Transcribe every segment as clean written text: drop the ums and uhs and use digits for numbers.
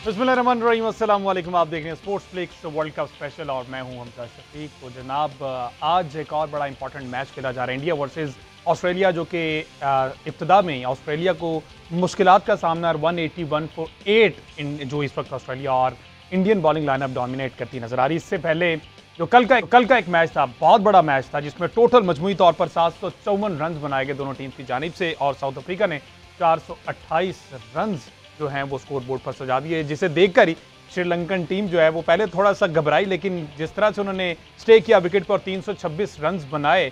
बिस्मिल्लाहिर्रहमानिर्रहीम, अस्सलाम वालेकुम। आप देख रहे हैं sports flix world cup special और मैं हूं हमजा शफीक। तो जनाब, आज एक और बड़ा इंपॉर्टेंट मैच खेला जा रहा है, इंडिया वर्सेस ऑस्ट्रेलिया, जो कि इब्तिदा में ऑस्ट्रेलिया को मुश्किलात का सामना 181 for 8 जो इस वक्त ऑस्ट्रेलिया और इंडियन बॉलिंग लाइनअप डोमिनेट करती नजर आ रही। इससे पहले जो कल का एक मैच था, बहुत बड़ा मैच था, जिसमें टोटल मजमूई तौर पर 754 रन बनाए गए दोनों टीम की जानिब से और साउथ अफ्रीका ने 428 रन जो हैं वो स्कोर बोर्ड पर सजा दिए, जिसे देखकर ही श्रीलंकन टीम जो है वो पहले थोड़ा सा घबराई, लेकिन जिस तरह से उन्होंने स्टे किया विकेट पर 326 रन बनाए,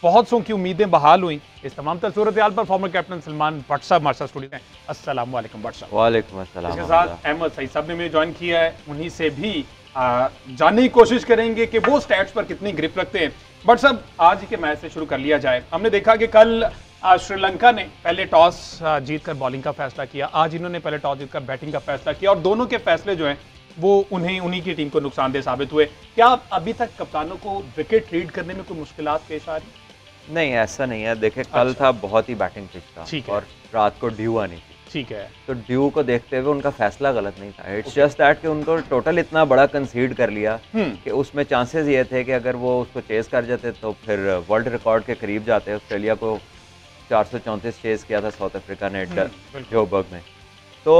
बहुत सौ की उम्मीदें बहाल हुई। इस तमाम तर सूरत हाल पर फॉर्मर कैप्टन सलमान भट्ट साहब हमारे साथ स्टूडियो में। अस्सलाम वालेकुम भट्ट साहब। वालेकुम अस्सलाम। इसके साथ अहमद सईद साहब ने मुझे ज्वाइन किया है, उन्हीं से भी जानने की कोशिश करेंगे कि वो स्टैट्स पर कितनी ग्रिप रखते हैं। भट्ट साहब, आज के मैच से शुरू कर लिया जाए। हमने देखा कि कल श्रीलंका ने पहले टॉस जीतकर बॉलिंग का फैसला किया, आज इन्होंने पहले टॉस जीतकर बैटिंग का फैसला किया और दोनों के फैसले जो हैं वो उन्हीं की टीम को नुकसानदेह साबित हुए। क्या अभी तक कप्तानों को विकेट रीड करने में कोई मुश्किलात पेश आ रही? नहीं, ऐसा नहीं है। देखिए, कल था बहुत ही बैटिंग पिच था और रात को ड्यू आनी थी। ठीक है, तो ड्यू को देखते हुए उनका फैसला गलत नहीं था। इट्स जस्ट दैट कि उनको टोटल इतना बड़ा कंसीड कर लिया कि उसमें चांसेस ये थे कि अगर वो उसको चेस कर जाते तो फिर वर्ल्ड रिकॉर्ड के करीब जाते। ऑस्ट्रेलिया को 434 चेस किया था साउथ अफ्रीका ने जोबर्ग में। तो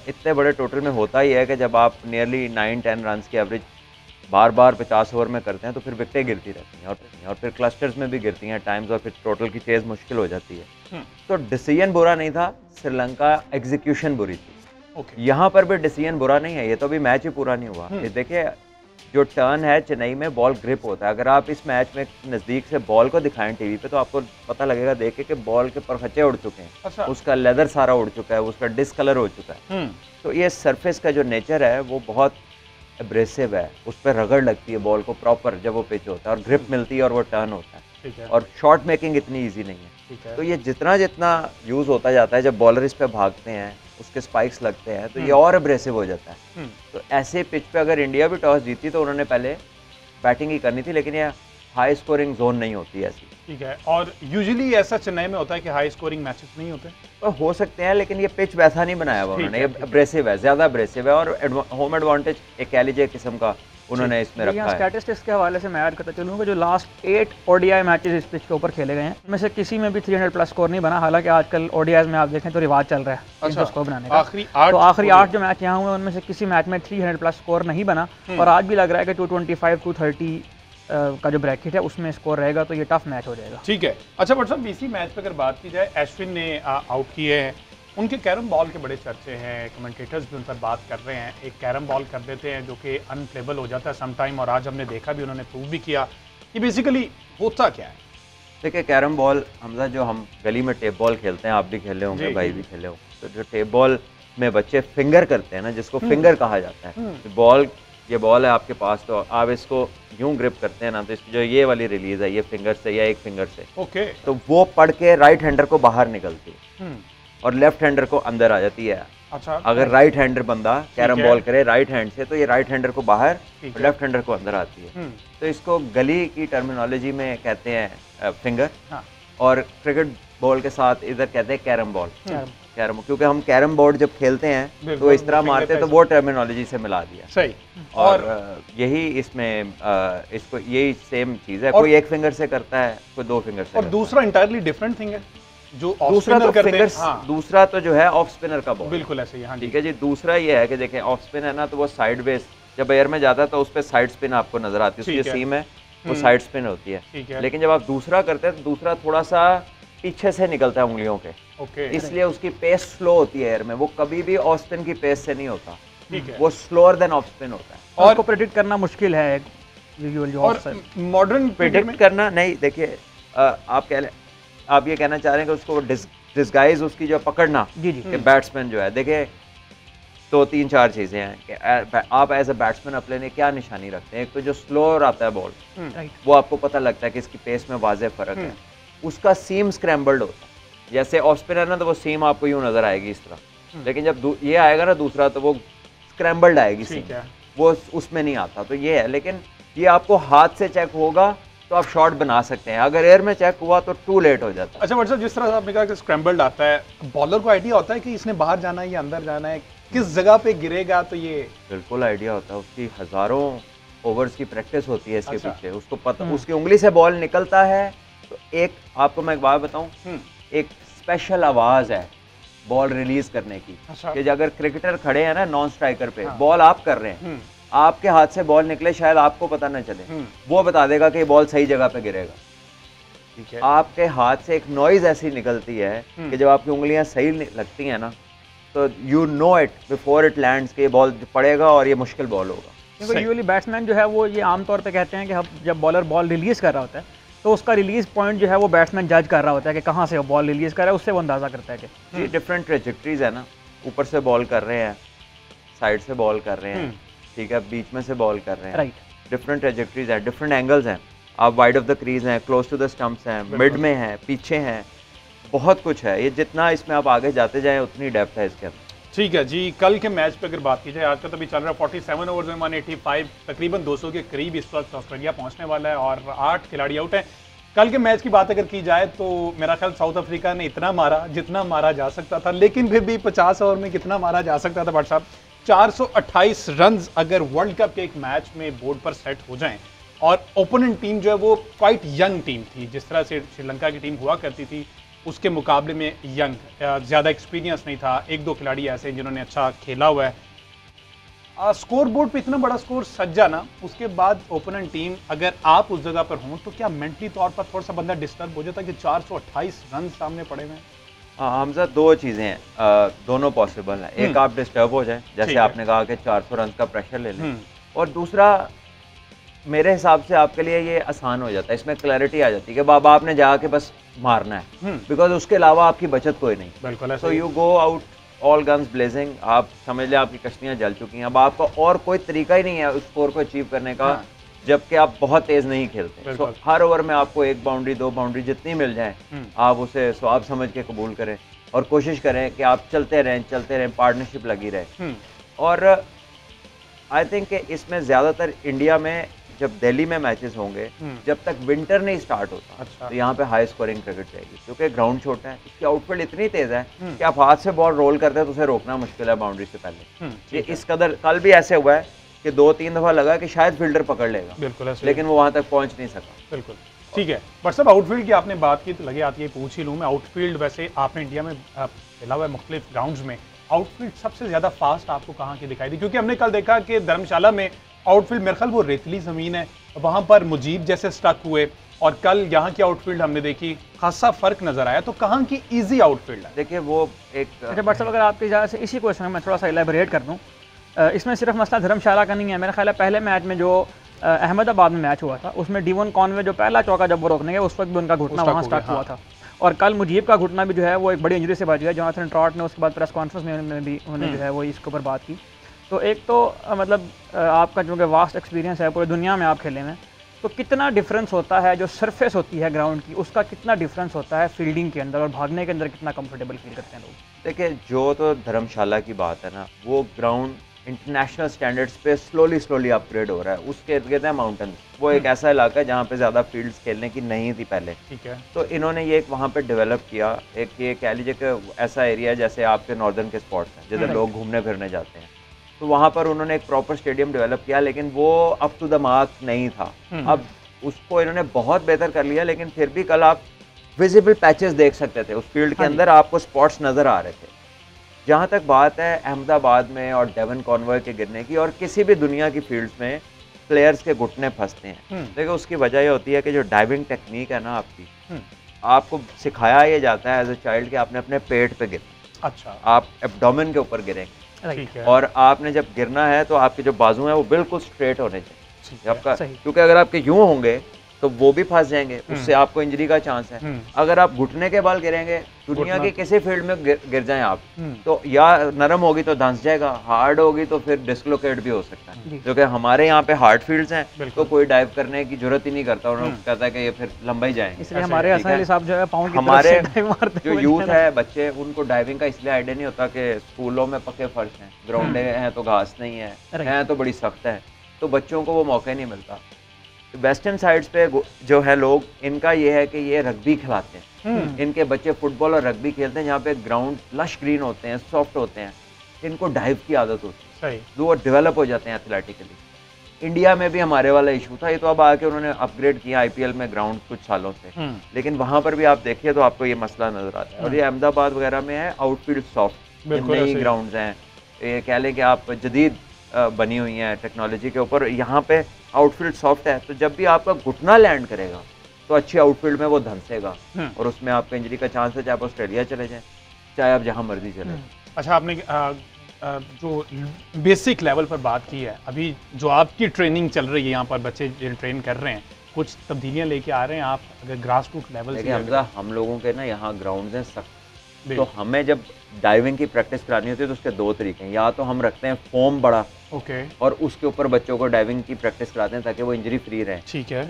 इतने बड़े टोटल में होता ही है कि जब आप नियरली 9-10 रन की एवरेज बार बार 50 ओवर में करते हैं तो फिर विकेटें गिरती रहती हैं और फिर क्लस्टर्स में भी गिरती हैं टाइम्स और फिर टोटल की चेज मुश्किल हो जाती है। तो डिसीजन बुरा नहीं था, श्रीलंका एग्जीक्यूशन बुरी थी। यहाँ पर भी डिसीजन बुरा नहीं है, ये तो अभी मैच ही पूरा नहीं हुआ। ये देखिए, जो टर्न है चेन्नई में बॉल ग्रिप होता है। अगर आप इस मैच में नज़दीक से बॉल को दिखाएं टीवी पे तो आपको पता लगेगा देख के कि बॉल के परखचे उड़ चुके हैं। अच्छा। उसका लेदर सारा उड़ चुका है, उसका डिसकलर हो चुका है। तो ये सरफेस का जो नेचर है वो बहुत एब्रेसिव है, उस पर रगड़ लगती है बॉल को प्रॉपर जब वो पिच होता है और ग्रिप मिलती है और वो टर्न होता है और शॉट मेकिंग इतनी ईजी नहीं है। तो ये जितना जितना यूज़ होता जाता है, जब बॉलर इस पर भागते हैं उसके स्पाइक्स लगते हैं तो ये और एब्रेसिव हो जाता है। तो ऐसे पिच पे अगर इंडिया भी टॉस जीती तो उन्होंने पहले बैटिंग ही करनी थी, लेकिन ये हाई स्कोरिंग जोन नहीं होती ऐसी। ठीक है, और यूजुअली ऐसा चेन्नई में होता है कि हाई स्कोरिंग मैचेस नहीं होते। तो हो सकते हैं, लेकिन ये पिच वैसा नहीं बनाया हुआ उन्होंने। ये एब्रेसिव है, ज़्यादा एब्रेसिव है और होम एडवांटेज एक कह लीजिए किस्म का उन्होंने इसमें रखा है। स्टैटिस्टिक्स के हवाले से मैं ऐड करता चलूँगा, जो लास्ट 8 ओडीआई मैचेस इस पिच के ऊपर खेले गए हैं, उनमें से किसी में भी 300 प्लस स्कोर नहीं बना। हालांकि आजकल ओडीआईज में आप देखें तो रिवाज चल रहा है अच्छा, स्कोर बनाने का। आखिरी 8 जो मैच यहाँ हुए उनमें से किसी मैच में 300 प्लस स्कोर नहीं बना और आज भी लग रहा है कि 225-230 का जो ब्रैकेट है उसमें स्कोर रहेगा, तो ये टफ मैच हो जाएगा। ठीक है। अच्छा भट्ट साहब, इसी मैच पे अगर बात की जाए, अश्विन ने आउट किए हैं, उनके कैरम बॉल के बड़े चर्चे हैं, कमेंटेटर्स भी उन पर बात कर रहे हैं। एक कैरम बॉल कर देते हैं जो कि अनप्लेबल हो जाता है समटाइम, और आज हमने देखा भी, उन्होंने प्रूव भी किया। ये बेसिकली होता क्या है? देखिए, कैरम बॉल हमजा, जो हम गली में टेप बॉल खेलते हैं, आप भी खेले होंगे, भाई भी खेले होंगे, तो जो टेप बॉल में बच्चे फिंगर करते हैं ना, जिसको फिंगर कहा जाता है, तो ये बॉल है आपके पास, तो आप इसको यूं ग्रिप करते हैं ना, तो इसकी जो ये वाली रिलीज है, ये फिंगर से या एक फिंगर से, ओके, तो वो पड़ के राइट हैंडर को बाहर निकलती है और लेफ्ट हैंडर को अंदर आ जाती है। अच्छा, अगर राइट हैंडर बंदा कैरम बॉल करे राइट हैंड से तो ये राइट हैंडर को बाहर और लेफ्ट हैंडर को अंदर आती है। तो इसको गली की टर्मिनोलॉजी में कहते हैं फिंगर, और क्रिकेट बॉल के साथ इधर कहते हैं कैरम बॉल। कैरम, क्योंकि हम कैरम बोर्ड जब खेलते हैं तो इस तरह मारते हैं, तो वो टर्मिनोलॉजी से मिला दिया। सही। और यही इसमें इसको यही सेम चीज़ है, कोई एक फिंगर से करता है, कोई 2 फिंगर से। और दूसरा इंटायरली डिफरेंट थिंग है जो दूसरा तो फिंगर, दूसरा तो जो है ऑफ स्पिनर का बॉल, बिल्कुल ऐसे ही। हाँ, ठीक है जी। दूसरा ये है कि देखें, ऑफ स्पिन है ना, तो वो साइड बेस जब एयर में जाता है तो उस पर साइड स्पिन आपको नजर आती है, उसकी जो सीम है वो साइड स्पिन होती है। लेकिन जब आप दूसरा करते हैं तो दूसरा थोड़ा सा पीछे से निकलता है उंगलियों के, इसलिए उसकी पेस स्लो होती है एयर में। वो कभी भी ऑफ स्पिन की पेस से नहीं होता, वो स्लोअर देन ऑफ स्पिन होता है। और उसको प्रेडिक्ट करना मुश्किल है, और मॉडर्न प्रेडिक्ट करना नहीं। देखिए, आप ये कहना चाह रहे हैं कि उसको डिस्गाइज, उसकी जो पकड़ना कि बैट्समैन जो है, देखिए 2-3-4 चीज़ें हैं कि आप एज अ बैट्समैन अपने लिए क्या निशानी रखते हैं। एक तो जो स्लोअर आता है बॉल, वो आपको पता लगता है कि इसकी पेस में वाज़ेह फ़र्क है। उसका सीम स्क्रैम्बल्ड होता है, जैसे ऑफ स्पिनर ना, तो वो सीम आपको यूँ नज़र आएगी इस तरह, लेकिन जब ये आएगा ना दूसरा, तो वो स्क्रैम्बल्ड आएगी सीम, वो उसमें नहीं आता। तो ये है, लेकिन ये आपको हाथ से चेक होगा तो आप शॉट बना सकते हैं, अगर एयर में चेक हुआ तो टू लेट हो जाता है। अच्छा भट्ट साहब, जिस तरह से आपने कहा कि स्क्रैम्बल्ड आता है, बॉलर को आइडिया होता है कि इसने बाहर जाना है या अंदर जाना है, किस जगह पे गिरेगा, तो ये बिल्कुल आइडिया होता है। उसकी हजारों ओवर्स की प्रैक्टिस होती है इसके अच्छा। पीछे, उसको पता, उसकी उंगली से बॉल निकलता है तो एक, आपको मैं एक बात बताऊं, एक स्पेशल आवाज है बॉल रिलीज करने की। अच्छा। कि अगर क्रिकेटर खड़े हैं ना नॉन स्ट्राइकर पे, हाँ। बॉल आप कर रहे हैं, आपके हाथ से बॉल निकले, शायद आपको पता ना चले, वो बता देगा कि बॉल सही जगह पे गिरेगा। ठीक है। आपके हाथ से एक नॉइज ऐसी निकलती है कि जब आपकी उंगलियां सही लगती हैं ना, तो you know it before it lands के बॉल पड़ेगा और ये मुश्किल बॉल होगा। क्योंकि यूजुअली बैट्समैन जो है वो ये आमतौर पे कहते हैं कि जब बॉलर बॉल रिलीज़ कर रहा होता है तो उसका रिलीज पॉइंट जो है वो बैट्समैन जज कर रहा होता है कि कहाँ से वो बॉल रिलीज कर रहा है, उससे वो अंदाज़ा करता है कि डिफरेंट ट्रेजेक्टरीज है ना, ऊपर से बॉल कर रहे हैं, साइड से बॉल कर रहे हैं, ठीक है, बीच में से बॉल कर रहे हैं, राइट। डिफरेंट ट्रेजेक्टरीज है, डिफरेंट एंगल्स हैं, आप वाइड ऑफ द क्रीज हैं, क्लोज टू द स्टंप्स हैं, मिड में हैं, पीछे हैं, बहुत कुछ है। ये जितना इसमें आप आगे जाते जाएं उतनी डेप्थ है इसके अंदर। ठीक है जी। कल के मैच पे अगर बात की जाए, आज का तो अभी चल रहा है 47 ओवर्स में 185, तकरीबन 200 के करीब इस वक्त ऑस्ट्रेलिया पहुंचने वाला है और 8 खिलाड़ी आउट हैं। कल के मैच की बात अगर की जाए तो मेरा ख्याल साउथ अफ्रीका ने इतना मारा जितना मारा जा सकता था, लेकिन फिर भी 50 ओवर में कितना मारा जा सकता था भाट साहब? 428 रन अगर वर्ल्ड कप के एक मैच में बोर्ड पर सेट हो जाएं, और ओपोनेंट टीम जो है वो क्वाइट यंग टीम थी, जिस तरह से श्रीलंका की टीम हुआ करती थी उसके मुकाबले में यंग, ज़्यादा एक्सपीरियंस नहीं था, एक दो खिलाड़ी ऐसे हैं जिन्होंने अच्छा खेला हुआ है। स्कोर बोर्ड पे इतना बड़ा स्कोर सज जाना, उसके बाद ओपोनेंट टीम अगर आप उस जगह पर हों तो क्या मेंटली तौर पर थोड़ा सा बंदा डिस्टर्ब हो जाता है कि 428 रन सामने पड़े हुए हैं? हमजा दो चीज़ें हैं, दोनों पॉसिबल हैं। एक आप डिस्टर्ब हो जाए, जैसे आपने कहा कि 400 रन का प्रेशर ले लें, और दूसरा मेरे हिसाब से आपके लिए ये आसान हो जाता है, इसमें क्लैरिटी आ जाती है कि बाबा आपने जाके बस मारना है, बिकॉज उसके अलावा आपकी बचत कोई नहीं। बिल्कुल। So you go out all guns blazing, आप समझ लें आपकी कश्तियाँ जल चुकी हैं, अब आपका और कोई तरीका ही नहीं है उस स्कोर को अचीव करने का, जबकि आप बहुत तेज नहीं खेलते। सो हर ओवर में आपको एक बाउंड्री, दो बाउंड्री जितनी मिल जाए, आप उसे स्वाब समझ के कबूल करें और कोशिश करें कि आप चलते रहें, पार्टनरशिप लगी रहे। और आई थिंक कि इसमें ज़्यादातर इंडिया में जब दिल्ली में मैचेस होंगे, जब तक विंटर नहीं स्टार्ट होता, अच्छा। तो यहाँ पे हाई स्कोरिंग क्रिकेट जाएगी, क्योंकि ग्राउंड छोटा है, इसकी आउटफील्ड इतनी तेज है कि आप हाथ से बॉल रोल करते हैं तो उसे रोकना मुश्किल है बाउंड्री से पहले। ये इस कदर, कल भी ऐसे हुआ है कि 2-3 दफा लगा कि शायद फील्डर पकड़ लेगा, बिल्कुल, लेकिन वो वहां तक पहुंच नहीं सका। बिल्कुल ठीक है। बट सब आउटफील्ड की आपने बात की तो लगे आती है पूछ ही लूँ मैं। आउटफील्ड वैसे आपने इंडिया में खेला हुआ है मुख्तलिफ ग्राउंड्स में, आउटफील्ड सबसे ज़्यादा फास्ट आपको कहाँ की दिखाई दी? क्योंकि हमने कल देखा कि धर्मशाला में आउटफील्ड मेरे ख्याल वो रेतली ज़मीन है, वहाँ पर मुजीब जैसे स्टक हुए, और कल यहाँ की आउटफील्ड हमने देखी, खासा फ़र्क नज़र आया। तो कहाँ की ईजी आउटफील्ड है? देखिए वो एक, अच्छा बट साहब अगर आपकी इजाज़त से इसी क्वेश्चन में मैं थोड़ा सा इलेबोरेट कर दूँ, इसमें सिर्फ मसला धर्मशाला का नहीं है। मेरा ख्याल है पहले मैच में जो अहमदाबाद में मैच हुआ था उसमें डीवन कॉनवे जो पहला चौका जब वो रोकने गए उस वक्त भी उनका घुटना वहाँ स्टक हुआ था, और कल मुजीब का घुटना भी जो है वो एक बड़ी इंजरी से बच गया। जोनाथन ट्रॉट ने उसके बाद प्रेस कॉन्फ्रेंस में भी उन्होंने जो है वो इसके ऊपर बात की। तो एक तो मतलब आपका जो कि वास्ट एक्सपीरियंस है, पूरी दुनिया में आप खेले में, तो कितना डिफरेंस होता है जो सरफेस होती है ग्राउंड की, उसका कितना डिफरेंस होता है फील्डिंग के अंदर और भागने के अंदर कितना कंफर्टेबल फील करते हैं लोग? देखिए जो तो धर्मशाला की बात है ना, वो ग्राउंड इंटरनेशनल स्टैंडर्ड्स पे स्लोली अपग्रेड हो रहा है। उसके इर्द गिर्द है माउंटेन, वो एक ऐसा इलाका है जहाँ पे ज़्यादा फील्ड्स खेलने की नहीं थी पहले, ठीक है। तो इन्होंने ये एक वहाँ पे डेवलप किया, एक ये कह लीजिए कि ऐसा एरिया जैसे आपके नॉर्दर्न के स्पॉट्स हैं जिधर लोग घूमने फिरने जाते हैं, तो वहाँ पर उन्होंने एक प्रॉपर स्टेडियम डेवलप किया, लेकिन वो अप टू द मार्क नहीं था। अब उसको इन्होंने बहुत बेहतर कर लिया, लेकिन फिर भी कल आप विजिबल पैचेस देख सकते थे, उस फील्ड के अंदर आपको स्पॉट्स नज़र आ रहे थे। जहाँ तक बात है अहमदाबाद में और डेवन कॉनवे के गिरने की, और किसी भी दुनिया की फील्ड्स में प्लेयर्स के घुटने फंसते हैं, देखिए उसकी वजह ये होती है कि जो डाइविंग टेक्निक है ना आपकी, आपको सिखाया ये जाता है एज ए चाइल्ड कि आपने अपने पेट पे गिरना। अच्छा। आप एब्डोमेन के ऊपर गिरेंगे, ठीक है। और आपने जब गिरना है तो आपके जो बाजू हैं वो बिल्कुल स्ट्रेट होने चाहिए आपका, सही। क्योंकि अगर आपके यूं होंगे तो वो भी फंस जाएंगे, उससे आपको इंजरी का चांस है। अगर आप घुटने के बल गिरेंगे, दुनिया के किसी फील्ड में गिर जाएं आप, तो या नरम होगी तो धंस जाएगा, हार्ड होगी तो फिर डिस्लोकेट भी हो सकता है। क्योंकि हमारे यहाँ पे हार्ड फील्ड्स हैं तो कोई डाइव करने की जरूरत ही नहीं करता, उन्होंने कहता है कि ये फिर लंबा ही जाएंगे। इसलिए हमारे असली साहब जो है पाँव की हमारे तरफ से डाइव मारते जो हुए यूथ है बच्चे, उनको डाइविंग का इसलिए आइडिया नहीं होता कि स्कूलों में पक्के फर्श हैं, ग्राउंडे हैं तो घास नहीं है तो बड़ी सख्त है, तो बच्चों को वो मौका नहीं मिलता। वेस्टर्न साइड्स पे जो है लोग, इनका ये है कि ये रग्बी खिलाते हैं, इनके बच्चे फुटबॉल और रग्बी खेलते हैं, जहाँ पे ग्राउंड लश ग्रीन होते हैं, सॉफ्ट होते हैं, कि इनको डाइव की आदत होती है, सही, वो डेवलप हो जाते हैं एथलेटिकली। इंडिया में भी हमारे वाला इशू था, ये तो अब आके उन्होंने अपग्रेड किया आईपीएल में ग्राउंड कुछ सालों से, लेकिन वहाँ पर भी आप देखिए तो आपको ये मसला नजर आता है। और ये अहमदाबाद वगैरह में है आउटफील्ड सॉफ्ट, नई ग्राउंड्स हैं, ये कह लें कि आप जदीद बनी हुई हैं टेक्नोलॉजी के ऊपर, यहाँ पे आउटफील्ड सॉफ्ट है, तो जब भी आपका घुटना लैंड करेगा तो अच्छी आउटफील्ड में वो धंसेगा और उसमें आपका इंजरी का चांस है, चाहे आप ऑस्ट्रेलिया चले जाएं, चाहे आप जहाँ मर्जी चले जाएं। अच्छा, आपने जो बेसिक लेवल पर बात की है, अभी जो आपकी ट्रेनिंग चल रही है यहाँ पर बच्चे ट्रेन कर रहे हैं, कुछ तब्दीलियाँ लेके आ रहे हैं आप अगर ग्रास रूट लेवल से? हमजा हम लोगों के ना यहाँ ग्राउंड्स हैं सख्त, तो हमें जब डाइविंग की प्रैक्टिस करानी होती है तो उसके दो तरीके हैं, या तो हम रखते हैं फोम बड़ा, ओके, और उसके ऊपर बच्चों को डाइविंग की प्रैक्टिस कराते हैं ताकि वो इंजरी फ्री रहें, ठीक है।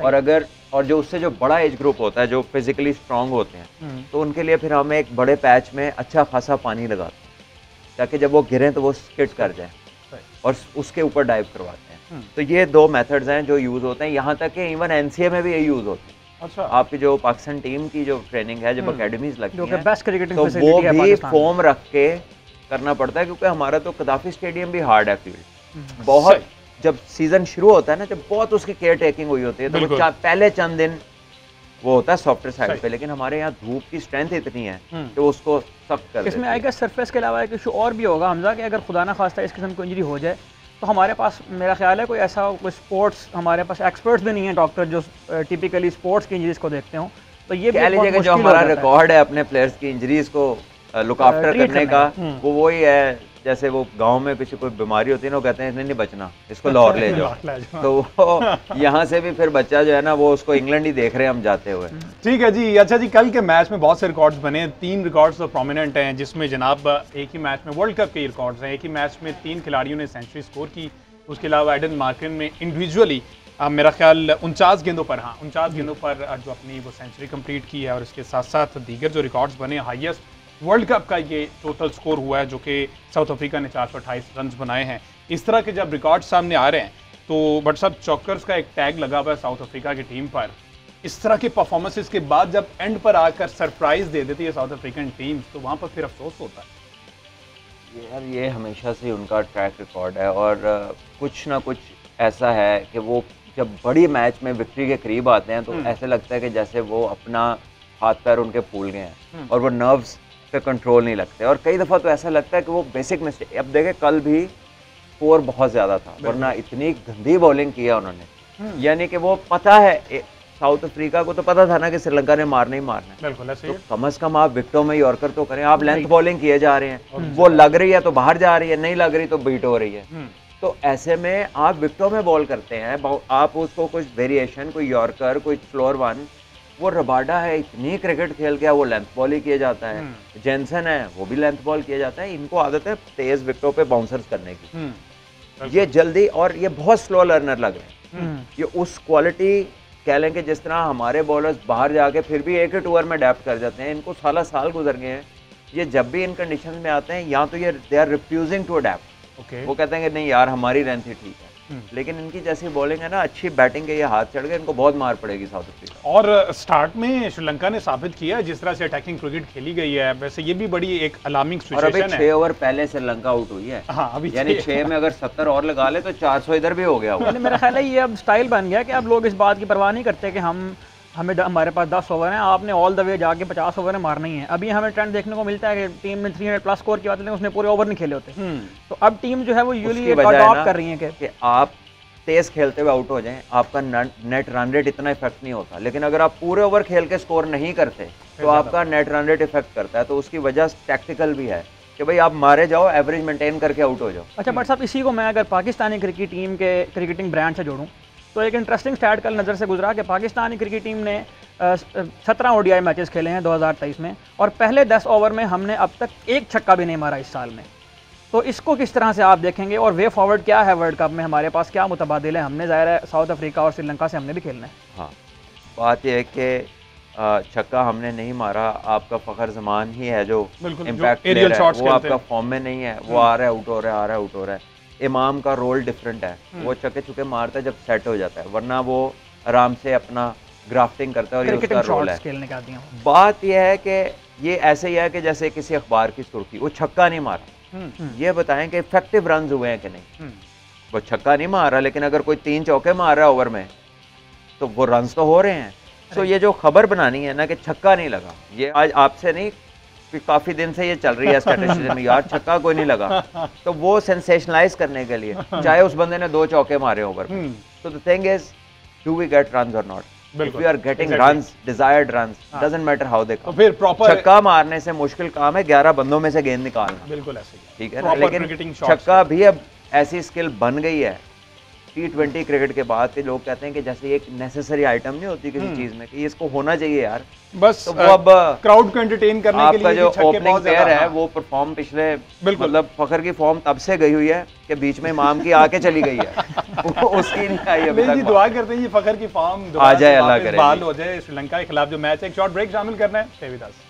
और जो उससे जो बड़ा एज ग्रुप होता है जो फिजिकली स्ट्रांग होते हैं, तो उनके लिए फिर हम एक बड़े पैच में अच्छा खासा पानी लगाते हैं ताकि जब वो गिरें तो वो स्किड कर जाए और उसके ऊपर डाइव करवाते हैं। तो ये दो मेथड्स हैं जो यूज़ होते हैं, यहाँ तक कि इवन एनसीए में भी ये यूज़ होते हैं। अच्छा, आपकी जो पाकिस्तान टीम की जो ट्रेनिंग है, जब अकेडमीज लगती हैं, तो वो भी फोम रख के करना पड़ता है, क्योंकि हमारा तो कदाफी स्टेडियम भी हार्ड है फील्ड बहुत। जब सीजन शुरू होता है ना, जब बहुत उसकी केयर टेकिंग हुई होती है, तो वो पहले चंद दिन वो होता है सॉफ्टवेयर साइड पे, लेकिन हमारे यहाँ धूप की स्ट्रेंथ इतनी है कि उसको सख्त कर इसमें आएगा सरफेस के अलावा एक इशू और भी होगा हमजा, कि अगर खुदा ना खास्ता इस किस्म की इंजरी हो जाए तो हमारे पास मेरा ख्याल है कोई ऐसा कोई स्पोर्ट्स, हमारे पास एक्सपर्ट्स भी नहीं है डॉक्टर जो टिपिकली स्पोर्ट्स की इंजरीज को देखते हों, तो ये कह लीजिए कि जो हमारा रिकॉर्ड है अपने प्लेयर्स की इंजरीज को लुक आफ्टर करने का, वो वही है जैसे वो गांव में किसी कोई बीमारी होती है ना, वो कहते हैं नहीं बचना, इसको लाहौर ले जाओ। तो वो यहाँ से भी फिर बच्चा जो है ना, वो उसको इंग्लैंड ही देख रहे हैं हम जाते हुए। ठीक है जी। अच्छा जी, कल के मैच में बहुत से रिकॉर्ड्स बने, 3 रिकॉर्ड्स तो प्रोमिनेंट हैं, जिसमें जनाब एक ही मैच में वर्ल्ड कप के रिकॉर्ड्स हैं, एक ही मैच में 3 खिलाड़ियों ने सेंचुरी स्कोर की। उसके अलावा एडन मार्करन में इंडिविजुअली मेरा ख्याल 49 गेंदों पर 49 गेंदों पर जो अपनी वो सेंचुरी कंप्लीट की है, और इसके साथ साथ दीगर जो रिकॉर्ड्स बने, हाईएस्ट वर्ल्ड कप का ये टोटल स्कोर हुआ है, जो कि साउथ अफ्रीका ने 428 रन बनाए हैं। इस तरह के जब रिकॉर्ड सामने आ रहे हैं तो बट साहब चौकर्स का एक टैग लगा हुआ है साउथ अफ्रीका की टीम पर। इस तरह के परफॉर्मेंसेस के बाद जब एंड पर आकर सरप्राइज दे देती है साउथ अफ्रीकन टीम, तो वहाँ पर फिर अफसोस होता है। यार ये हमेशा से उनका ट्रैक रिकॉर्ड है, और कुछ ना कुछ ऐसा है कि वो जब बड़ी मैच में विक्ट्री के करीब आते हैं तो ऐसे लगता है कि जैसे वो अपना हाथ पैर उनके फूल गए हैं और वो नर्व्स पे कंट्रोल नहीं लगते, और कई दफ़ा तो ऐसा लगता है कि वो बेसिक मिस्टेक। अब देखें कल भी स्कोर बहुत ज़्यादा था, वरना इतनी गंदी बॉलिंग किया उन्होंने, यानी कि वो पता है साउथ अफ्रीका को तो पता था ना कि श्रीलंका ने मारना ही मारना है, बिल्कुल ऐसे तो कम से कम आप विकेटों में यॉर्कर तो करें। आप लेंथ बॉलिंग किए जा रहे हैं, वो लग रही है तो बाहर जा रही है, नहीं लग रही तो बीट हो रही है, तो ऐसे में आप विकेटों में बॉल करते हैं, आप उसको कुछ वेरिएशन, कोई यॉर्कर, कोई स्लोअर वन, वो रबाडा है इतनी क्रिकेट खेल गया, वो लेंथ बॉल ही किया जाता है, जेनसन है वो भी लेंथ बॉल किया जाता है, इनको आदत है तेज विकेटों पे बाउंसर्स करने की, ये जल्दी, और ये बहुत स्लो लर्नर लग रहे हैं, ये उस क्वालिटी कह लें कि जिस तरह हमारे बॉलर्स बाहर जाके फिर भी एक ही टूर में अडेप्ट कर जाते हैं, इनको साल गुजर गए हैं, ये जब भी इन कंडीशन में आते हैं या तो ये they are refusing to adapt, वो कहते हैं कि नहीं यार हमारी लेंथ ही ठीक है, लेकिन इनकी जैसी बॉलिंग है ना, अच्छी बैटिंग के ये हाथ चढ़ गए, इनको बहुत मार पड़ेगी साउथ अफ्रीका। और स्टार्ट में श्रीलंका ने साबित किया जिस तरह से अटैकिंग क्रिकेट खेली गई है, वैसे ये भी बड़ी एक अलार्मिंग सिचुएशन है। 6 ओवर पहले श्रीलंका आउट हुई है, हाँ, अभी यानी 6 में अगर 70 और लगा ले तो 400 इधर भी हो गया हुआ। मेरा ख्याल है ये अब स्टाइल बन गया कि अब लोग इस बात की परवाह नहीं करते कि हमारे पास 10 ओवर हैं, आपने ऑल द वे जाके 50 ओवर मारना ही है। अभी हमें ट्रेंड देखने को मिलता है कि टीम में 300 प्लस स्कोर की बात है, उसने पूरे ओवर नहीं खेले होते, तो अब टीम जो है वो यूजुअली अडॉप्ट कर रही है कि आप तेज खेलते हुए आउट हो जाएं, आपका नेट रन रेट इतना इफेक्ट नहीं होता, लेकिन अगर आप पूरे ओवर खेल के स्कोर नहीं करते तो आपका नेट रन रेट इफेक्ट करता है, तो उसकी वजह टैक्टिकल भी है कि भाई आप मारे जाओ, एवरेज मेंटेन करके आउट हो जाओ। अच्छा बट साहब, इसी को मैं अगर पाकिस्तानी क्रिकेट टीम के क्रिकेटिंग ब्रांड से जोड़ूं तो एक इंटरेस्टिंग स्टैट कल नज़र से गुजरा कि पाकिस्तानी क्रिकेट टीम ने 17 ओडीआई मैचेस खेले हैं 2023 में, और पहले 10 ओवर में हमने अब तक एक छक्का भी नहीं मारा इस साल में। तो इसको किस तरह से आप देखेंगे, और वे फॉरवर्ड क्या है वर्ल्ड कप में, हमारे पास क्या मुतबादिल है? हमने ज़ाहिर है साउथ अफ्रीका और श्रीलंका से हमने भी खेलना है। हाँ, बात यह है कि छक्का हमने नहीं मारा, आपका फ़खर जमान ही है जो इम्पैक्ट प्लेयर है, वो आपका फॉर्म में नहीं है, वो आ रहा है आउट हो रहा है, आ रहा है आउट हो रहा है। इमाम का रोल डिफरेंट है, वो छक्के छुके मारता है जब सेट हो जाता है, वरना वो आराम से अपना ग्राफ्टिंग करता है और ये उसका रोल है। खेलने का दिया। बात यह है कि ये ऐसे ही है कि जैसे किसी अखबार की सुर्खी, वो छक्का नहीं मारा, ये बताएं कि इफेक्टिव रन हुए हैं कि नहीं। वो छक्का नहीं मार रहा, लेकिन अगर कोई 3 चौके मार रहा है ओवर में तो वो रन्स तो हो रहे हैं। तो ये जो खबर बनानी है ना कि छक्का नहीं लगा, ये आज आपसे नहीं, काफी दिन से ये चल रही है स्टैटिस्टिक्स में, यार छक्का कोई नहीं लगा, तो वो सेंसेशनलाइज करने के लिए, चाहे उस बंदे ने 2 चौके मारे ओवर में। तो the thing is, do we get runs और not? If we are getting runs, desired runs, doesn't matter how they come. तो फिर प्रॉपर छक्का मारने से मुश्किल काम है 11 बंदों में से गेंद निकालना। बिल्कुल ऐसे ही, ठीक है ना, लेकिन छक्का भी अब ऐसी स्किल बन गई है T20 क्रिकेट के बाद के लोग कहते हैं कि जैसे एक नेसेसरी आइटम नहीं होती किसी चीज में कि इसको होना चाहिए यार, बस तो वो अब क्राउड को एंटरटेन करने के लिए आपका जो ओपनिंग प्लेयर है वो परफॉर्म पिछले मतलब फखर की फॉर्म तब से गई हुई है कि बीच में इमाम की आके चली गई है उसकी नहीं आई अभी तक। दुआ करते हैं ये फखर की फॉर्म आ जाए, अल्लाह करे, बहाल हो जाए। श्रीलंका के खिलाफ जो मैच है, एक शॉर्ट ब्रेक शामिल करना है, स्टे विद अस।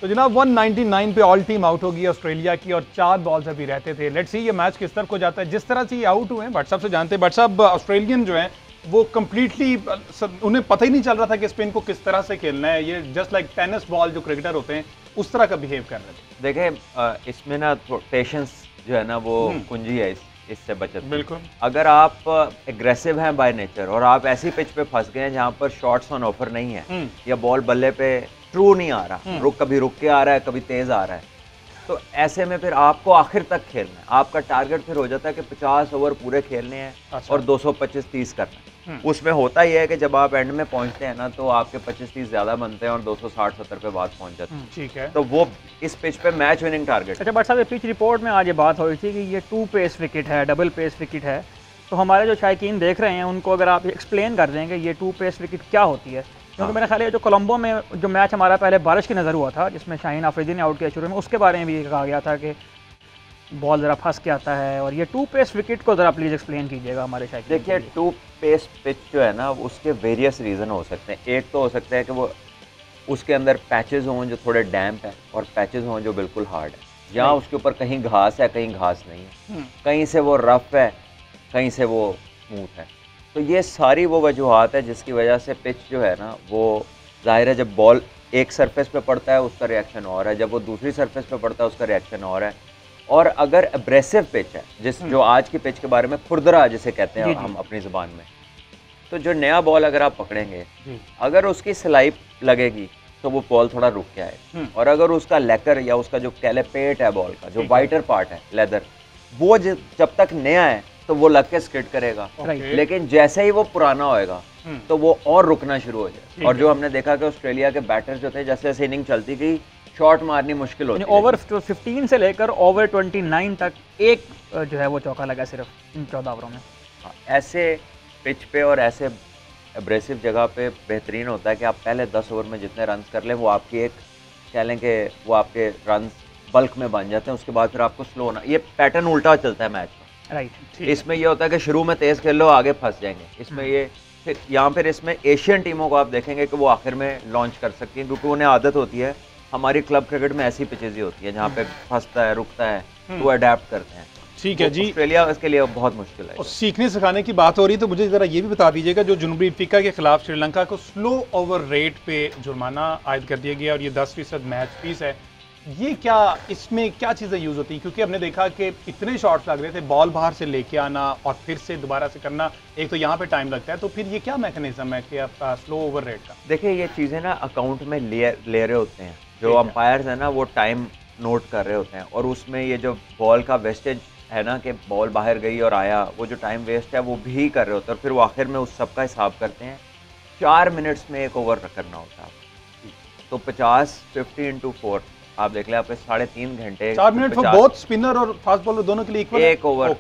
तो जनाब 199 पे ऑल टीम आउट होगी ऑस्ट्रेलिया की और 4 बॉल्स अभी रहते थे। लेट्स सी ये मैच किस तरह को जाता है। जिस तरह से ये आउट हुए हैं, भट्ट साहब से जानते हैं। भट्ट साहब, ऑस्ट्रेलियन जो है वो कम्प्लीटली उन्हें पता ही नहीं चल रहा था कि स्पिन को किस तरह से खेलना है। ये जस्ट लाइक टेनिस बॉल जो क्रिकेटर होते हैं उस तरह का बिहेव कर रहे थे। देखें इसमें ना पेशेंस जो है ना वो कुंजी है इससे बचत। बिल्कुल, अगर आप एग्रेसिव हैं बाय नेचर और आप ऐसी पिच पे फंस गए हैं जहाँ पर शॉट्स ऑन ऑफर नहीं है या बॉल बल्ले पे ट्रू नहीं आ रहा, कभी रुक के आ रहा है, कभी तेज आ रहा है, तो ऐसे में फिर आपको आखिर तक खेलना है। आपका टारगेट फिर हो जाता है कि 50 ओवर पूरे खेलने हैं और 225-30 करना है। उसमें होता ही है कि जब आप एंड में पहुंचते हैं ना तो आपके 25-30 ज्यादा बनते हैं और 260-70 पे बात पहुंच जाती है। ठीक है, तो वो इस पिच पे मैच विनिंग टारगेट। अच्छा बट साहब, पिच रिपोर्ट में आज ये बात हो रही थी कि ये 2 पेस विकेट है, डबल पेस विकेट है, तो हमारे जो शायकीन देख रहे हैं उनको अगर आप एक्सप्लेन कर दें कि ये 2 पेस विकेट क्या होती है। क्योंकि मेरा ख्याल है जो कोलंबो में जो मैच हमारा पहले बारिश की नज़र हुआ था जिसमें शाहीन आफरीदी ने आउट किया शुरू में, उसके बारे में भी कहा गया था कि बॉल ज़रा फंस के आता है। और ये 2 पेस विकेट को ज़रा प्लीज़ एक्सप्लेन कीजिएगा हमारे शायद। देखिए 2 पेस पिच जो है ना उसके वेरियस रीज़न हो सकते हैं। एक तो हो सकता है कि वो उसके अंदर पैचेस हों जो थोड़े डैम्प हैं और पैचेस हों जो बिल्कुल हार्ड है, जहाँ उसके ऊपर कहीं घास है कहीं घास नहीं है, कहीं से वो रफ है कहीं से वो स्मूथ है। तो ये सारी वो वजूहात है जिसकी वजह से पिच जो है ना वो जाहिर है जब बॉल एक सरफेस पे पड़ता है उसका रिएक्शन और है, जब वो दूसरी सरफेस पे पड़ता है उसका रिएक्शन और है। और अगर एब्रेसिव पिच है जो आज की पिच के बारे में खुरदरा जिसे कहते हैं हम अपनी ज़ुबान में, तो जो नया बॉल अगर आप पकड़ेंगे अगर उसकी स्लाइप लगेगी तो वो बॉल थोड़ा रुक के आए, और अगर उसका लेकर या उसका जो कैलेपेट है बॉल का जो वाइटर पार्ट है लेदर, वो जब तक नया है तो वो लग के स्किड करेगा, लेकिन जैसे ही वो पुराना होएगा तो वो और रुकना शुरू हो जाए। और जो हमने देखा कि ऑस्ट्रेलिया के बैटर्स जो थे जैसे जैसे इनिंग चलती गई शॉट मारनी मुश्किल होती है। ओवर 15 से लेकर ओवर 29 तक एक जो है वो चौका लगा सिर्फ इन 14 ओवरों में। ऐसे पिच पे और ऐसे एब्रेसिव जगह पे बेहतरीन होता है कि आप पहले 10 ओवर में जितने रन कर लें वो आपकी एक कह लें कि वो आपके रन बल्क में बन जाते हैं। उसके बाद फिर आपको स्लो होना, ये पैटर्न उल्टा चलता है मैच का। राइट, इसमें ये होता है कि शुरू में तेज खेल लो आगे फंस जाएंगे। इसमें ये फिर यहाँ पर इसमें एशियन टीमों को आप देखेंगे कि वो आखिर में लॉन्च कर सकती हैं क्योंकि उन्हें आदत होती है। हमारी क्लब क्रिकेट में ऐसी पिचेज ही होती है जहाँ पे फंसता है रुकता है तो वो अडेप्ट करते हैं। ठीक है जी, ऑस्ट्रेलिया इसके लिए बहुत मुश्किल है। और सीखने सिखाने की बात हो रही है तो मुझे ज़रा ये भी बता दीजिएगा, जो जनूबी अफ्रीका के खिलाफ श्रीलंका को स्लो ओवर रेट पे जुर्माना आयद कर दिया गया और ये 10% मैच फीस है, ये क्या इसमें क्या चीज़ें यूज़ होती हैं? क्योंकि हमने देखा कि इतने शॉट्स लग रहे थे, बॉल बाहर से लेके आना और फिर से दोबारा से करना, एक तो यहाँ पे टाइम लगता है, तो फिर ये क्या मैकेनिज्म है कि आपका स्लो ओवर रेट का? देखिए ये चीज़ें ना अकाउंट में ले रहे होते हैं जो अंपायर्स है ना, वो टाइम नोट कर रहे होते हैं और उसमें ये जो बॉल का वेस्टेज है ना कि बॉल बाहर गई और आया, वो जो टाइम वेस्ट है वो भी कर रहे होते हैं और फिर वो आखिर में उस सब का हिसाब करते हैं। 4 मिनट्स में एक ओवर करना होता है, तो 50 into 4 आप देख लें, आपके 3.5 घंटे। 4 मिनट फॉर बोथ स्पिनर और फास्ट बॉलर दोनों के लिए इक्वल एक ओवर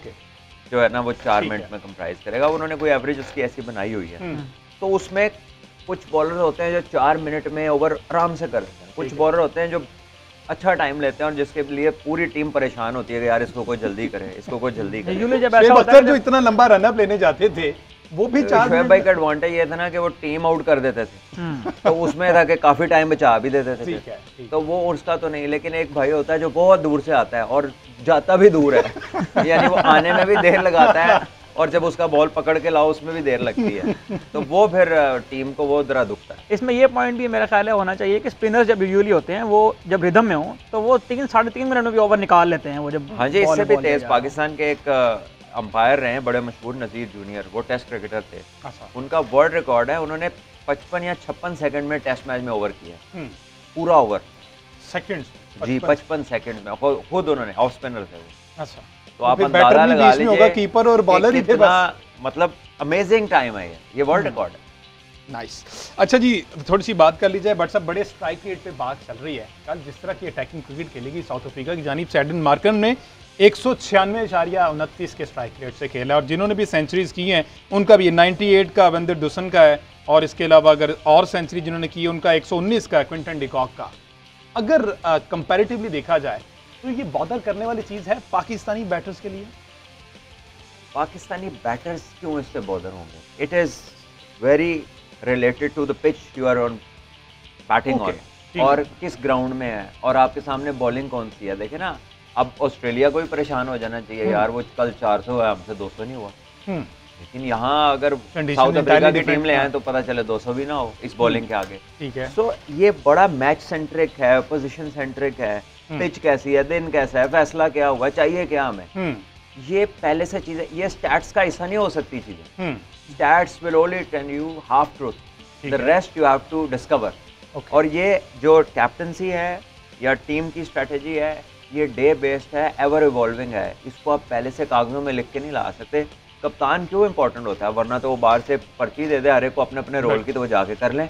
जो है ना वो 4 मिनट में कंप्राइज करेगा। उन्होंने कोई एवरेज उसकी ऐसी बनाई हुई है। तो उसमें कुछ बॉलर होते हैं जो 4 मिनट में ओवर आराम से कर देते हैं, कुछ बॉलर होते हैं जो अच्छा टाइम लेते हैं और जिसके लिए पूरी टीम परेशान होती है कि यार इसको कोई जल्दी करे, इसको कोई जल्दी करे। जो इतना लंबा रनअप लेने जाते थे वो भी 4 शोएब भाई का एडवांटेज ये था ना कि वो टीम आउट कर देते थे तो उसमें था कि काफी टाइम बचा भी देते थे। तो वो उसका तो नहीं, लेकिन एक भाई होता है जो बहुत दूर से आता है और जाता भी दूर है यानी वो आने में भी देर लगाता है और जब उसका बॉल पकड़ के लाओ उसमें भी देर लगती है तो वो फिर टीम को वो जरा दुखता है। इसमें ये पॉइंट भी मेरा ख्याल है होना चाहिए कि स्पिनर्स जब यूजुअली होते हैं वो जब रिदम में हो तो वो 3-3.5 मिनट में भी ओवर निकाल लेते हैं वो जब। हाँ जी, इससे भी तेज पाकिस्तान के एक अंपायर रहे हैं बड़े मशहूर, नज़ीर जूनियर, वो टेस्ट क्रिकेटर थे। उनका वर्ल्ड रिकॉर्ड है, उन्होंने 55 या 56 सेकंड में टेस्ट मैच में ओवर किया, पूरा ओवर सेकंड्स जी 55 सेकंड में, खुद उन्होंने, ऑफ स्पिनर थे वो। अच्छा, तो आप अंदाजा लगा लीजिए होगा कीपर और बॉलर ही थे बस। मतलब अमेजिंग टाइम है ये वर्ल्ड रिकॉर्ड है। नाइस। अच्छा जी, थोड़ी सी बात कर ली जाए, बट सब बड़े स्ट्राइक रेट पे बात चल रही है। कल जिस तरह की अटैकिंग क्रिकेट खेलेगी साउथ अफ्रीका की जानिब से, एडन मार्करम ने 196.29 के स्ट्राइक रेट से खेला, और जिन्होंने भी सेंचुरीज की हैं उनका भी 98 का वेंदर डुसन का है, और इसके अलावा अगर और सेंचुरी जिन्होंने की है उनका 119 का क्विंटन डिकॉक का। अगर कंपैरेटिवली देखा जाए तो ये बॉदर करने वाली चीज़ है पाकिस्तानी बैटर्स के लिए। पाकिस्तानी बैटर्स क्यों इससे बॉदर होंगे? It is very related to the pitch you are on batting on, और किस ग्राउंड में है, और आपके सामने बॉलिंग कौन सी है। देखे ना, अब ऑस्ट्रेलिया को भी परेशान हो जाना चाहिए यार, वो कल 400 है, हमसे 200 नहीं हुआ। लेकिन यहाँ अगर साउथ अफ्रीका की टीम ले आए तो पता चले 200 भी ना हो इस बॉलिंग के आगे। ठीक है। सो ये बड़ा मैच सेंट्रिक है, पोजीशन सेंट्रिक है, पिच कैसी है, दिन कैसा है, फैसला क्या हुआ, चाहिए क्या हमें, ये पहले से चीजें, ये स्टैट्स का हिस्सा नहीं हो सकती चीजें। Stats will only tell you half truth, the rest you have to discover. और ये जो कैप्टनसी है या टीम की स्ट्रेटेजी है, ये डे बेस्ड है, एवर इवॉल्विंग है, इसको आप पहले से कागजों में लिख के नहीं ला सकते। कप्तान क्यों इंपॉर्टेंट होता है, वरना तो वो बाहर से पर्ची दे दे हर एक को अपने अपने रोल की, तो वो जाके कर लें।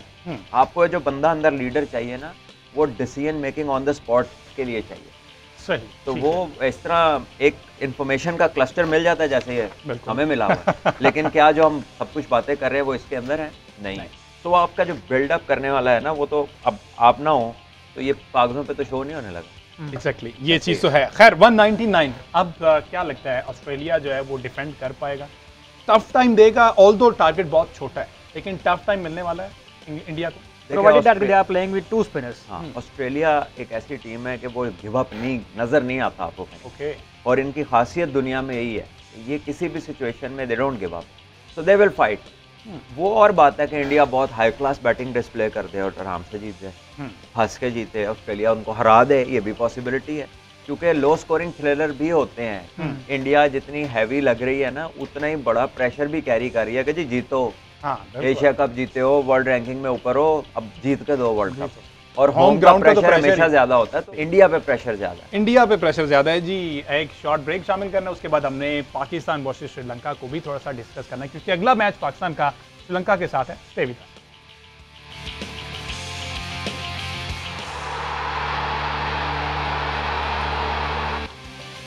आपको जो बंदा अंदर लीडर चाहिए ना, वो decision making on the spot के लिए चाहिए। सही। तो वो इस तरह एक इंफॉर्मेशन का क्लस्टर मिल जाता है जैसे ये हमें मिला हुआ लेकिन क्या जो हम सब कुछ बातें कर रहे हैं वो इसके अंदर है? नहीं। तो आपका जो बिल्डअप करने वाला है ना, वो तो अब आप ना हो तो ये कागजों पे तो शो नहीं होने लगा। एग्जैक्टली, ये चीज़ तो है। खैर 199, अब क्या लगता है ऑस्ट्रेलिया जो है वो डिफेंड कर पाएगा? टफ टाइम देगा, ऑल्दो टारगेट बहुत छोटा है, लेकिन टफ टाइम मिलने वाला है इंडिया को, provided that they are playing with 2 spinners. Australia एक ऐसी टीम है कि वो गिव अप नहीं नजर नहीं आता आपको। ओके। और इनकी खासियत दुनिया में यही है, ये किसी भी सिचुएशन में they don't give up, so they will fight. वो और बात है कि इंडिया बहुत हाई क्लास बैटिंग डिस्प्ले कर दे और आराम से जीत जाए, हंस के जीते, ऑस्ट्रेलिया उनको हरा दे, ये भी पॉसिबिलिटी है, क्योंकि लो स्कोरिंग थ्रिलर भी होते हैं। इंडिया जितनी हैवी लग रही है ना, उतना ही बड़ा प्रेशर भी कैरी कर रही है कि जी जीतो, एशिया कप जीते हो, वर्ल्ड रैंकिंग में ऊपर हो, अब जीत के दो वर्ल्ड कप। और होम ग्राउंड का प्रेशर हमेशा ज्यादा होता है, तो इंडिया पे प्रेशर ज्यादा है। इंडिया पे प्रेशर ज्यादा है जी। एक शॉर्ट ब्रेक शामिल करना, उसके बाद हमने पाकिस्तान वर्सेस श्रीलंका को भी थोड़ा सा डिस्कस करना है, क्योंकि अगला मैच पाकिस्तान का श्रीलंका के साथ है। Stay with us.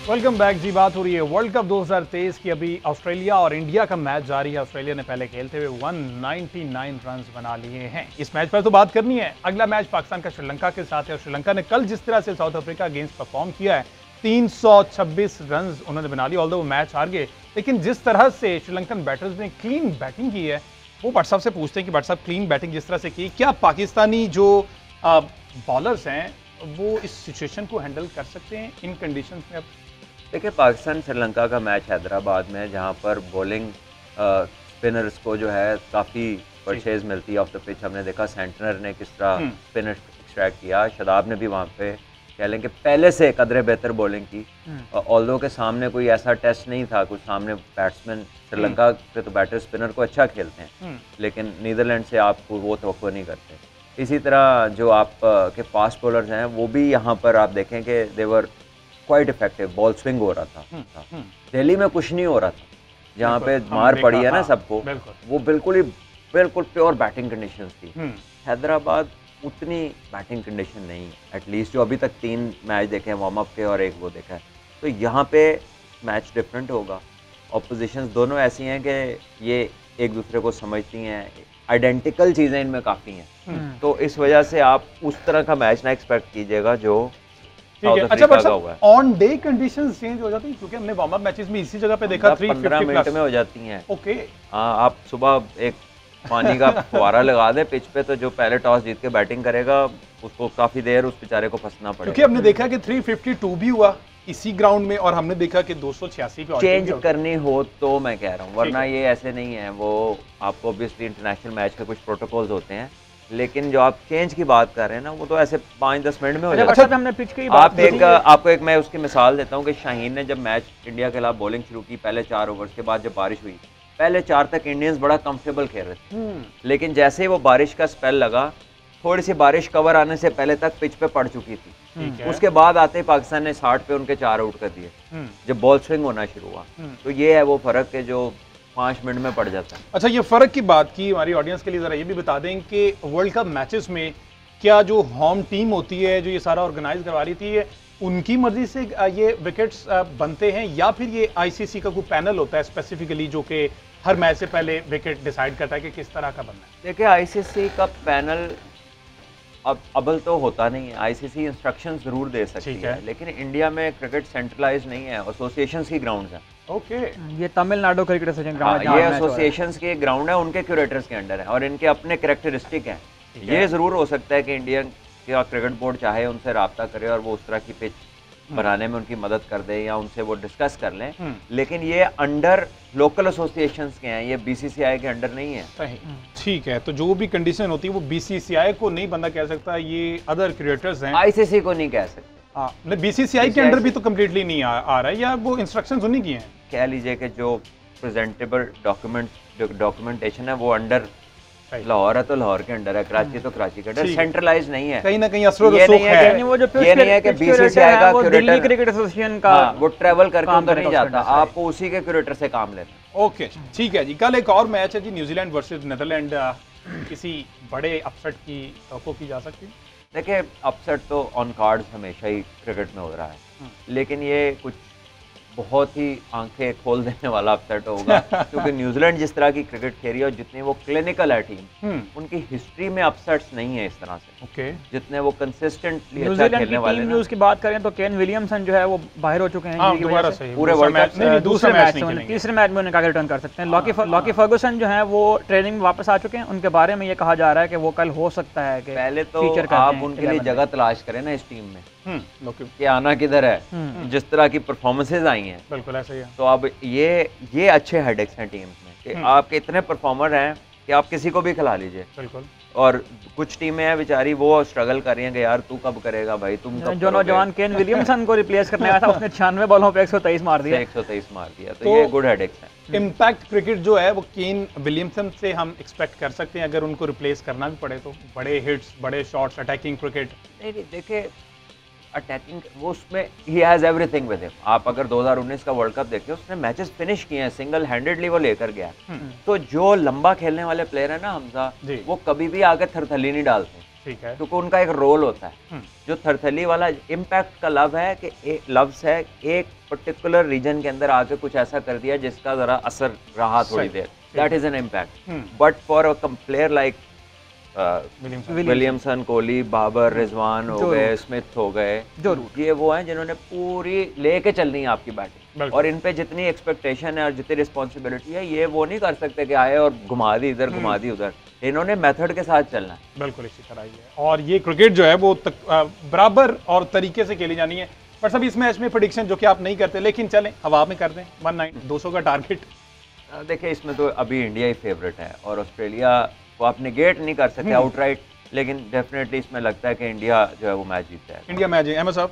Welcome back जी। बात हो रही है वर्ल्ड कप 2023 की। अभी ऑस्ट्रेलिया और इंडिया का मैच जारी है। ऑस्ट्रेलिया ने पहले खेलते हुए 199 रन बना लिए हैं। इस मैच पर तो बात करनी है। अगला मैच पाकिस्तान का श्रीलंका के साथ है, और श्रीलंका ने कल जिस तरह से साउथ अफ्रीका अगेंस्ट परफॉर्म किया है, 326 रन उन्होंने बना लिए, ऑल्दो वो मैच हार गए, लेकिन जिस तरह से श्रीलंकन बैटर्स ने क्लीन बैटिंग की है, वो भट्ट साहब से पूछते हैं कि भट्ट साहब क्लीन बैटिंग जिस तरह से की, क्या पाकिस्तानी जो बॉलर्स हैं वो इस सिचुएशन को हैंडल कर सकते हैं इन कंडीशंस में? अब देखिए, पाकिस्तान श्रीलंका का मैच हैदराबाद में, जहाँ पर बॉलिंग स्पिनर्स को जो है काफ़ी परचेज मिलती है ऑफ द पिच। हमने देखा सेंटनर ने किस तरह स्पिनर एक्सट्रैक्ट किया, शदाब ने भी वहाँ पे कह लें कि पहले से कदरे बेहतर बॉलिंग की। ऑल्दो के सामने कोई ऐसा टेस्ट नहीं था, कुछ सामने बैट्समैन श्रीलंका के तो बैटर स्पिनर को अच्छा खेलते हैं, लेकिन नीदरलैंड से आपको वो तवक्को नहीं करते। इसी तरह जो आप के फास्ट बॉलर्स हैं, वो भी यहाँ पर आप देखें कि देवर क्वाइट इफेक्टिव, बॉल स्विंग हो रहा था। दिल्ली में कुछ नहीं हो रहा था, जहाँ पे मार पड़ी है ना सबको, वो बिल्कुल प्योर बैटिंग कंडीशंस थी। हैदराबाद उतनी बैटिंग कंडीशन नहीं है, एटलीस्ट जो अभी तक 3 मैच देखे हैं वार्म अप के और एक वो देखा है, तो यहाँ पे मैच डिफरेंट होगा। ऑपोजिशंस दोनों ऐसी हैं कि ये एक दूसरे को समझती हैं, आइडेंटिकल चीज़ें इनमें काफ़ी हैं, तो इस वजह से आप उस तरह का मैच ना एक्सपेक्ट कीजिएगा जो अच्छा, but on day conditions change हो जाती हैं, क्योंकि हमने वार्म अप मैचेस में इसी जगह पे देखा 15 मिनट में हो जाती हैं। ओके, हाँ, आप सुबह एक पानी का फुवारा लगा दे पिच पे, तो जो पहले टॉस जीत के बैटिंग करेगा उसको काफी देर उस बेचारे को फंसना पड़ेगा। क्योंकि हमने देखा कि 352 भी हुआ इसी ग्राउंड में, और हमने देखा कि 286 पे चेंज करनी हो तो मैं कह रहा हूँ, वरना ये ऐसे नहीं है। वो आपको ऑब्वियसली इंटरनेशनल मैच के कुछ प्रोटोकॉल्स होते हैं, लेकिन जो आप चेंज की बात कर रहे हैं ना, वो तो ऐसे 5-10 मिनट में हो जाता है। हमने पिच की बात आपको एक मैं उसकी मिसाल देता हूँ कि शाहीन ने जब मैच इंडिया के खिलाफ बॉलिंग शुरू की, पहले 4 ओवर्स के बाद जब बारिश हुई, पहले 4 तक इंडियंस बड़ा कंफर्टेबल खेल रहे थे, लेकिन जैसे ही वो बारिश का स्पेल लगा, थोड़ी सी बारिश कवर आने से पहले तक पिच पे पड़ चुकी थी, उसके बाद आते ही पाकिस्तान ने 60 पे उनके 4 आउट कर दिए जब बॉल स्विंग होना शुरू हुआ। तो ये है वो फर्क है जो 5 मिनट में पड़ जाता है। अच्छा, ये फर्क की बात की हमारी ऑडियंस के लिए, जरा ये भी बता दें कि वर्ल्ड कप मैचेस में क्या जो होम टीम होती है जो ये सारा ऑर्गेनाइज करवा रही थी, उनकी मर्जी से ये विकेट्स बनते हैं, या फिर ये आईसीसी का कोई पैनल होता है स्पेसिफिकली जो कि हर मैच से पहले विकेट डिसाइड करता है कि किस तरह का बनना है? देखिए, आईसीसी का पैनल अब अबल तो होता नहीं है। आईसीसी इंस्ट्रक्शन जरूर दे सकती है, लेकिन इंडिया में क्रिकेट सेंट्रलाइज नहीं है, एसोसिएशंस की ग्राउंड्स हैं। ओके, ये तमिलनाडु क्रिकेट एसोसिएशन ग्राउंड है, ये एसोसिएशंस के ग्राउंड है, उनके क्यूरेटर्स के अंडर है और इनके अपने कैरेक्टरिस्टिक हैं। ये जरूर हो सकता है कि इंडियन का क्रिकेट बोर्ड चाहे उनसे रब्ता करे और वो उस तरह की पिच बनाने में उनकी मदद कर दे या उनसे वो डिस्कस कर लें, लेकिन ये अंडर लोकल एसोसिएशंस के हैं, ये बीसीसीआई के अंडर नहीं है। सही, ठीक है। तो जो भी कंडीशन होती है वो बीसीसीआई को नहीं बंदा कह सकता, ये अदर क्रिएटर्स हैं, आईसीसी को नहीं कह सकते। हाँ, बीसीसीआई के अंडर भी तो कम्प्लीटली नहीं आ रहा है, या वो इंस्ट्रक्शंस उन्हीं की हैं? कह लीजिए कि जो प्रेजेंटेबल डॉक्यूमेंटेशन है वो अंडर लाहौर है तो लाहौर के अंडर है, कराची तो कराची के अंडर, सेंट्रलाइज नहीं है। कहीं ना कहीं असर रसूख है। ये नहीं है कि बीसीसीआई का दिल्ली क्रिकेट एसोसिएशन का वो ट्रैवल करके उधर नहीं जाता, आपको उसी के क्यूरेटर से काम लेना है। ओके, ठीक है जी। कल एक और मैच है जी, न्यूजीलैंड वर्सेस नीदरलैंड। किसी बड़े अपसेट की तवक्को की जा सकती है? देखिए, अपसेट तो ऑन कार्ड्स हमेशा ही क्रिकेट में हो रहा है, लेकिन ये कुछ बहुत ही आंखें खोल देने वाला अपसेट होगा क्योंकि न्यूजीलैंड जिस तरह की क्रिकेट खेली है और जितनी वो क्लिनिकल है टीम, उनकी हिस्ट्री में अपसेट्स नहीं है इस तरह से। ओके, जितने वो कंसिस्टेंटली अच्छा खेलने वाले हैं। न्यूज़ की बात करें तो केन विलियमसन जो है वो बाहर हो चुके हैं दोबारा से पूरे वर्ल्ड कप में, दूसरे मैच में, तीसरे मैच में उन्हें आगे रिटर्न कर सकते हैं। लॉकी फर्गुसन जो है वो ट्रेनिंग में वापस आ चुके हैं, उनके बारे में ये कहा जा रहा है कि वो कल हो सकता है कि पहले तो आप उनके लिए जगह तलाश करें ना इस टीम में कि आना किधर है। जिस तरह की परफॉर्मेंसेज आई हैं, बिल्कुल ऐसे ही है। तो अब ये अच्छे हेडेक्स हैं टीम्स में कि आपके इतने परफॉर्मर हैं कि आप किसी को भी खिला लीजिए। बिल्कुल। और कुछ टीमें हैं बेचारी वो स्ट्रगल कर रही हैं कि यार तू कब करेगा भाई, तुम कब जो नौजवान केन विलियमसन को रिप्लेस करने आया था उसने 96 बॉलों पे 123 मार दिया। 123 मार दिया, तो ये गुड हेडेक्स हैं। इम्पैक्ट क्रिकेट जो है वो केन विलियमसन से हम एक्सपेक्ट कर सकते हैं अगर उनको रिप्लेस करना भी पड़े तो? बड़े हिट्स, बड़े शॉट्स, अटैकिंग क्रिकेट? नहीं, देखिए अटैकिंग वो उसमें he has everything with him. आप अगर 2019 का वर्ल्ड कप देखें, उसने मैचेस फिनिश किए हैं, सिंगल हैंडेडली वो लेकर गया। तो जो लंबा खेलने वाले प्लेयर है ना हमजा, वो कभी भी आगे थरथली नहीं डालते, ठीक है, क्योंकि उनका एक रोल होता है। जो थरथली वाला इम्पैक्ट का लव है कि लव्स है एक पर्टिकुलर रीजन के अंदर आके कुछ ऐसा कर दिया जिसका जरा असर रहा थोड़ी देर, that is an impact. But for a player like Williamson, Kohli, Babar, Rizwan हो गए, स्मिथ हो गए, ये वो हैं जिन्होंने पूरी लेके चलनी है आपकी बैटिंग, और इन पे जितनी एक्सपेक्टेशन है और जितनी रिस्पॉन्सिबिलिटी है, ये वो नहीं कर सकते कि आए और घुमा दी इधर घुमा दी उधर। इन्होंने मेथड के साथ चलना है। बिल्कुल इसी तरह ही है, और ये क्रिकेट जो है वो बराबर और तरीके से खेली जानी है। पर सब इस मैच में प्रेडिक्शन जो कि आप नहीं करते, लेकिन चलें हवा में कर दें 200 का टारगेट। देखिए, इसमें तो अभी इंडिया ही फेवरेट है और ऑस्ट्रेलिया वो आप नेगेट नहीं कर सकते आउटराइट, लेकिन डेफिनेटली इसमें लगता है कि इंडिया जो है वो मैच जीतता है। इंडिया मैच है। अहमद साहब?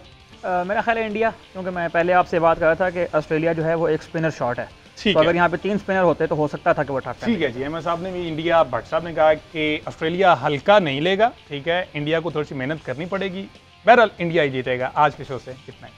मेरा ख्याल है इंडिया, क्योंकि मैं पहले आपसे बात कर रहा था कि ऑस्ट्रेलिया जो है वो एक स्पिनर शॉट है, तो अगर यहाँ पे 3 स्पिनर होते तो हो सकता था कि वो ठाक। ठीक है जी। अहमद साहब ने भी इंडिया, भट्ट साहब ने कहा कि ऑस्ट्रेलिया हल्का नहीं लेगा, ठीक है, इंडिया को थोड़ी सी मेहनत करनी पड़ेगी। बहरहाल इंडिया ही जीतेगा। आज के शो से कितना ही।